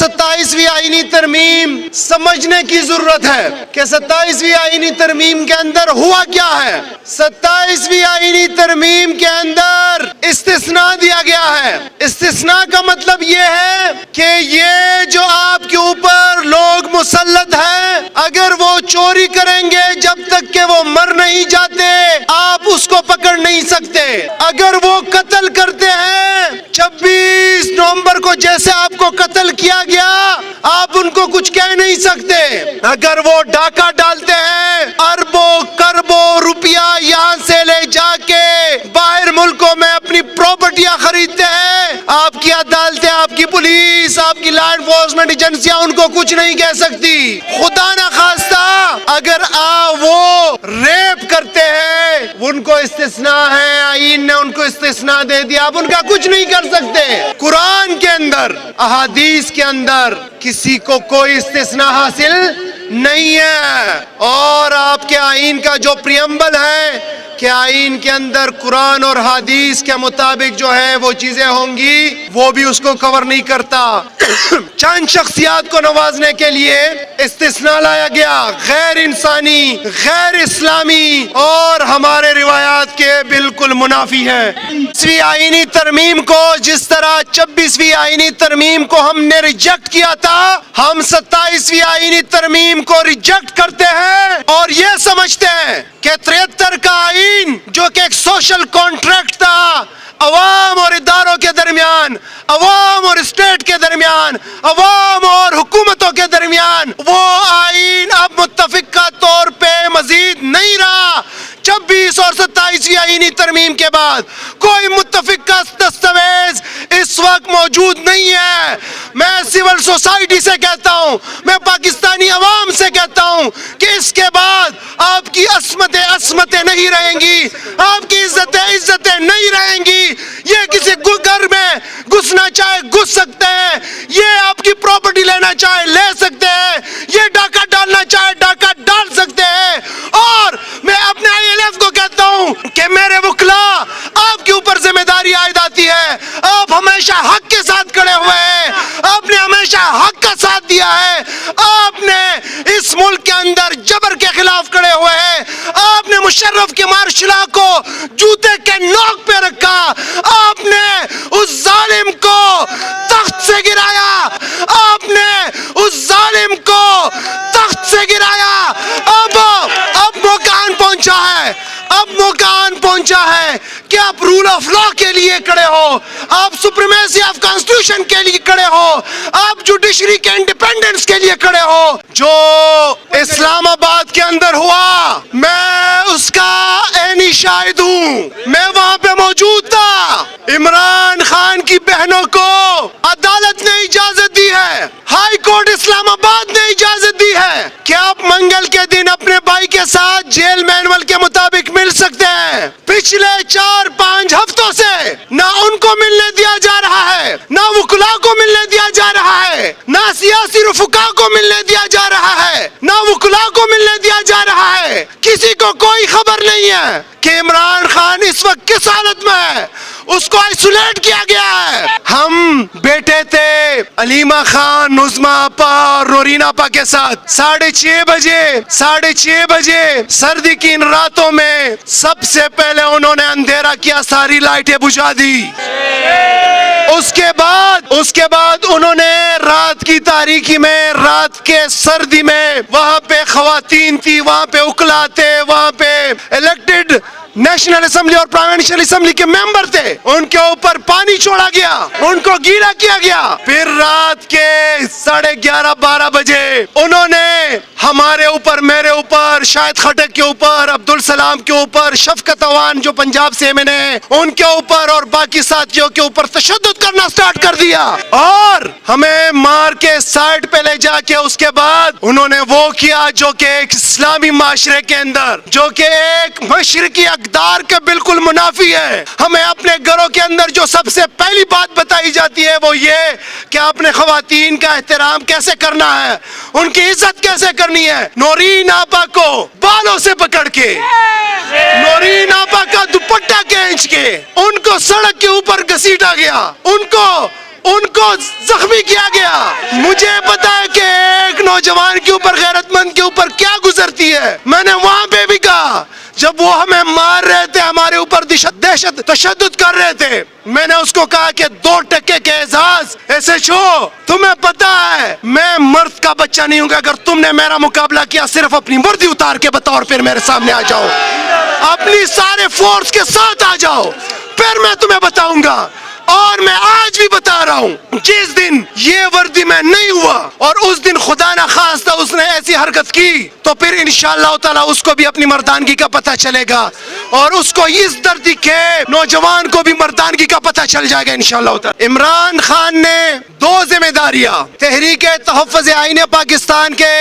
27ویں آئینی ترمیم سمجھنے کی ضرورت ہے کہ 27ویں آئینی ترمیم کے اندر ہوا کیا ہے۔ 27ویں آئینی ترمیم کے اندر استثناء دیا گیا ہے۔ استثناء کا مطلب یہ ہے کہ یہ جو آپ کے اوپر لوگ مسلط ہیں، اگر وہ چوری کریں گے جب تک کہ وہ مر نہیں جاتے آپ اس کو پکڑ نہیں سکتے۔ اگر وہ قتل کرتے ہیں 26 نومبر کو جیسے آپ کو قتل کیا گیا آپ ان کو کچھ کہہ نہیں سکتے۔ اگر وہ ڈاکہ ڈالتے ہیں اربوں کربوں روپیہ یہاں سے لے جا کے باہر ملکوں میں اپنی پراپرٹیاں خریدتے ہیں، آپ کی عدالتیں، آپ کی پولیس، آپ کی لا انفورسمنٹ ایجنسیاں ان کو کچھ نہیں کہہ سکتی۔ خدا نہ خواستہ اگر وہ ریپ کرتے ہیں ان کو استثناء ہے، آئین نے ان کو استثناء دے دیا، آپ ان کا کچھ نہیں کر سکتے۔ قرآن کے اندر احادیث کے اندر کسی کو کوئی استثناء حاصل نہیں ہے۔ اور آپ کے آئین کا جو پریمبل ہے کہ آئین کے اندر قرآن اور حدیث کے مطابق جو ہے وہ چیزیں ہوں گی، وہ بھی اس کو کور نہیں کرتا۔ چند شخصیات کو نوازنے کے لیے استثناء لایا گیا، غیر انسانی، غیر اسلامی اور ہمارے روایات کے بالکل منافی ہے۔ 26ویں آئینی ترمیم کو جس طرح 26ویں آئینی ترمیم کو ہم نے ریجیکٹ کیا تھا، ہم 27ویں آئینی ترمیم کو ریجیکٹ کرتے ہیں اور یہ سمجھتے ہیں کہ 73 کا آئین جو کہ ایک سوشل کانٹریکٹ تھا عوام اور اداروں کے درمیان، عوام اور اسٹیٹ کے درمیان، عوام اور حکومتوں کے درمیان، وہ آئین اب متفقہ طور پہ مزید نہیں رہا۔ 26 اور 27ویں آئینی ترمیم کے بعد کوئی متفقہ دستاویز اس وقت موجود نہیں ہے۔ میں سول سوسائٹی سے کہتا ہوں، میں پاکستانی عوام سے کہتا ہوں کہ اس کے بعد آپ کی عصمتیں نہیں رہیں گی، آپ کی عزتیں نہیں رہیں گی۔ یہ کسی گھر میں گھسنا چاہے گھس سکتے ہیں، یہ آپ کی پراپرٹی لینا چاہے لے سکتے ہیں، یہ ڈاکہ ڈالنا چاہے ڈاکہ ڈال سکتے ہیں۔ اور میں اپنے ILF کو کہتا ہوں کہ میرے وکلاء آپ کے اوپر ذمہ داری عائد آتی ہے، آپ ہمیشہ حق کے ساتھ کھڑے ہوئے ہیں، آپ نے ہمیشہ حق کا ساتھ دیا ہے، آپ نے اس ملک کے اندر جبر کے خلاف کھڑے ہوئے ہیں، آپ نے مشرف کے مارشلا کو جوتے کے نوک پہ رکھا، آپ نے اس ظالم کو تخت سے گرایا، آپ نے اس ظالم کو تخت سے گرایا۔ اب موقع آن پہنچا ہے، اب موقع آن پہنچا ہے کہ آپ رول آف لا کے لیے کھڑے ہو، آپ سپریمیسی آف کانسٹیٹیوشن کے لیے کھڑے ہو، آپ جوڈیشری کے انڈیپینڈنس کے لیے کھڑے ہو۔ جو اسلام آباد کے اندر ہوا میں اس کا عینی شاہد ہوں، میں وہاں پہ موجود تھا۔ عمران خان کی بہنوں کو عدالت نے اجازت دی ہے، ہائی کورٹ اسلام آباد نے اجازت دی ہے کہ آپ منگل کے دن اپنے بھائی کے ساتھ جیل مینول کے مطابق مل سکتے ہیں۔ پچھلے 4-5 ہفتوں سے نہ ان کو ملنے دیا جا رہا ہے، نہ وکلاء کو ملنے دیا جا رہا ہے، نہ سیاسی رفقا کو ملنے دیا جا رہا ہے، نہ وکلاء کو ملنے دیا جا رہا ہے۔ کسی کو کوئی خبر نہیں ہے کہ عمران خان اس وقت کس حالت میں ہے، اس کو آئسولیٹ کیا گیا ہے۔ ہم بیٹھے تھے علیمہ خان، نظمہ آپا اور نورین آپا کے ساتھ 6:30 بجے سردی کی ان راتوں میں سب سے پہلے انہوں نے اندھیرا کیا، ساری لائٹیں بجھا دی۔ اس کے بعد انہوں نے رات کی تاریکی میں، رات کے سردی میں، وہاں پہ خواتین تھی، وہاں پہ وکلاء تھے، وہاں پہ الیکٹڈ نیشنل اسمبلی اور پروونشل اسمبلی کے ممبر تھے، ان کے اوپر پانی چھوڑا گیا، ان کو گیلا کیا گیا۔ پھر رات کے 11:30-12 بجے انہوں نے ہمارے اوپر، میرے اوپر، شاہد خٹک کے اوپر، عبدالسلام کے اوپر، شفقت عوان جو پنجاب سے میں نے ان کے اوپر اور باقی ساتھیوں کے اوپر تشدد کرنا سٹارٹ کر دیا اور ہمیں مار کے سائڈ پہ لے جا کے اس کے بعد انہوں نے وہ کیا جو کہ ایک اسلامی معاشرے کے اندر، جو کہ ایک مشرقی اقدار کے بالکل منافی ہے۔ ہمیں اپنے گھروں کے اندر جو سب سے پہلی بات بتائی جاتی ہے وہ یہ کہ آپ نے خواتین کا احترام کیسے کرنا ہے، ان کی عزت کیسے کرنی ہے۔ نورین آپا کو بالوں سے پکڑ کے، نورین آپا کا دوپٹہ کھینچ کے ان کو سڑک کے اوپر گھسیٹا گیا، ان کو ان کو زخمی کیا گیا. مجھے پتا ہے کہ ایک نوجوان کے اوپر، غیرت مند کے اوپر کیا گزرتی ہے. میں نے وہاں پہ بھی کہا جب وہ ہمیں مار رہے تھے، ہمارے اوپر دہشت تشدد کر رہے تھے، میں نے اس کو کہا کہ 2% کے اعزاز ایسے چھو، تمہیں پتا ہے میں مرد کا بچہ نہیں ہوں گا. اگر تم نے میرا مقابلہ کیا صرف اپنی وردی اتار کے بتاؤ اور پھر میرے سامنے آ جاؤ، اپنی سارے فورس کے ساتھ آ جاؤ، پھر میں تمہیں بتاؤں گا. اور میں آج بھی بتا رہا ہوں، جس دن یہ وردی میں نہیں ہوا اور اس دن خدا نہ خواستہ اس نے ایسی حرکت کی تو پھر انشاءاللہ تعالی اس کو بھی اپنی مردانگی کا پتہ چلے گا، اور اس کو اس دھرتی کے نوجوان کو بھی مردانگی کا پتہ چل جائے گا انشاءاللہ تعالی. عمران خان نے 2 ذمہ داریاں تحریک تحفظ آئین پاکستان کے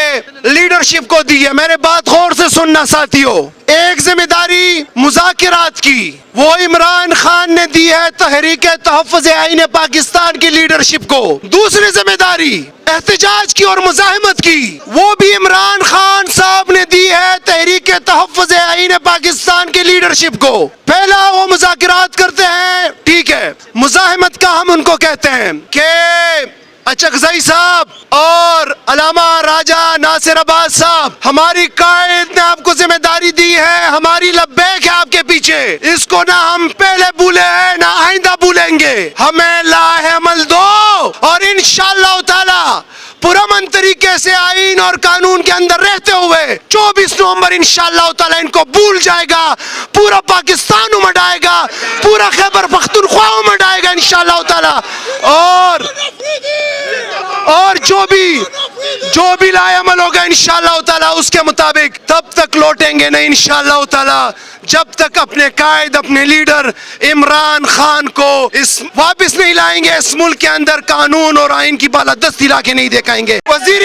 لیڈرشپ کو دی ہے. میرے بات غور سے سننا ساتھیو. ایک ذمہ داری مذاکرات کی، وہ عمران خان نے دی ہے تحریک تحفظ آئین پاکستان کی لیڈرشپ کو. دوسری ذمہ داری احتجاج کی اور مزاحمت کی، وہ بھی عمران خان صاحب نے دی ہے تحریک تحفظ آئین پاکستان کی لیڈرشپ کو. پہلا وہ مذاکرات کرتے ہیں، ٹھیک ہے، مزاحمت کا ہم ان کو کہتے ہیں کہ اچکزئی صاحب اور علامہ راجہ ناصر عباس صاحب، ہماری قائد نے آپ کو ذمہ داری دی ہے، ہماری لبیک ہے آپ کے پیچھے، اس کو نہ ہم پہلے بھولے ہیں نہ آئندہ بھولیں گے. ہمیں لاہ عمل دو اور انشاءاللہ تعالی پرامن طریقے سے آئین اور قانون کے اندر رہتے ہوئے 24 نومبر انشاءاللہ تعالی ان کو بھول جائے گا، پورا پاکستان امڑ آئے گا، پورا خیبر پختونخوا امڑ آئے گا انشاءاللہ تعالی. اور جو بھی لائے عمل ہوگا انشاءاللہ تعالی اس کے مطابق تب تک لوٹیں گے نہیں انشاءاللہ تعالی جب تک اپنے قائد، اپنے لیڈر عمران خان کو واپس نہیں لائیں گے، اس ملک کے اندر قانون اور آئین کی بالادستی لا کے نہیں دکھائیں گے. وزیر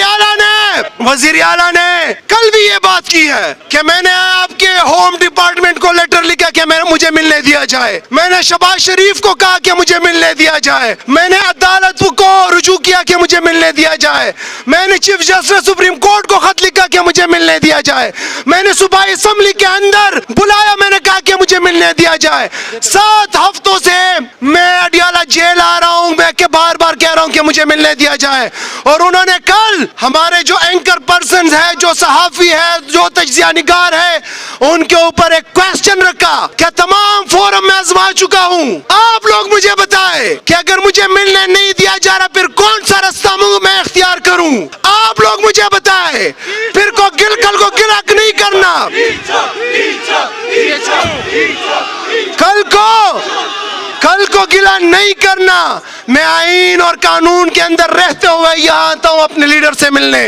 اعلیٰ نے کل بھی یہ بات کی ہے کہ میں نے آپ کے ہوم ڈپارٹمنٹ کو لیٹر لکھا کہ مجھے ملنے دیا جائے، میں نے شہباز شریف کو کہا کہ مجھے ملنے دیا جائے، میں نے عدالت کو رجوع کیا کہ مجھے ملنے دیا جائے، میں نے چیف جسٹس سپریم کورٹ کو خط لکھا کہ مجھے ملنے دیا جائے، میں نے صوبائی اسمبلی کے اندر بلایا، میں نے کہا کہ مجھے ملنے دیا جائے. 7 ہفتوں سے میں اڈیالہ جیل آ رہا ہوں، میں کہ بار بار کہہ رہا ہوں کہ مجھے ملنے دیا جائے. اور انہوں نے کل ہمارے جو اینکر پرسنز ہیں، جو صحافی ہے، جو تجزیہ نگار ہے، ان کے اوپر ایک کویسچن رکھا کہ تمام فورم میں آزما چکا ہوں، آپ لوگ مجھے بتائیں کہ اگر مجھے ملنے نہیں دیا جا رہا پھر کون سا رستہ میں اختیار کروں؟ آپ لوگ مجھے بتائیں. پھر کل کو گرک نہیں کرنا، کل کو گلا نہیں کرنا. میں آئین اور قانون کے اندر رہتے ہوئے یہاں آتا ہوں اپنے لیڈر سے ملنے.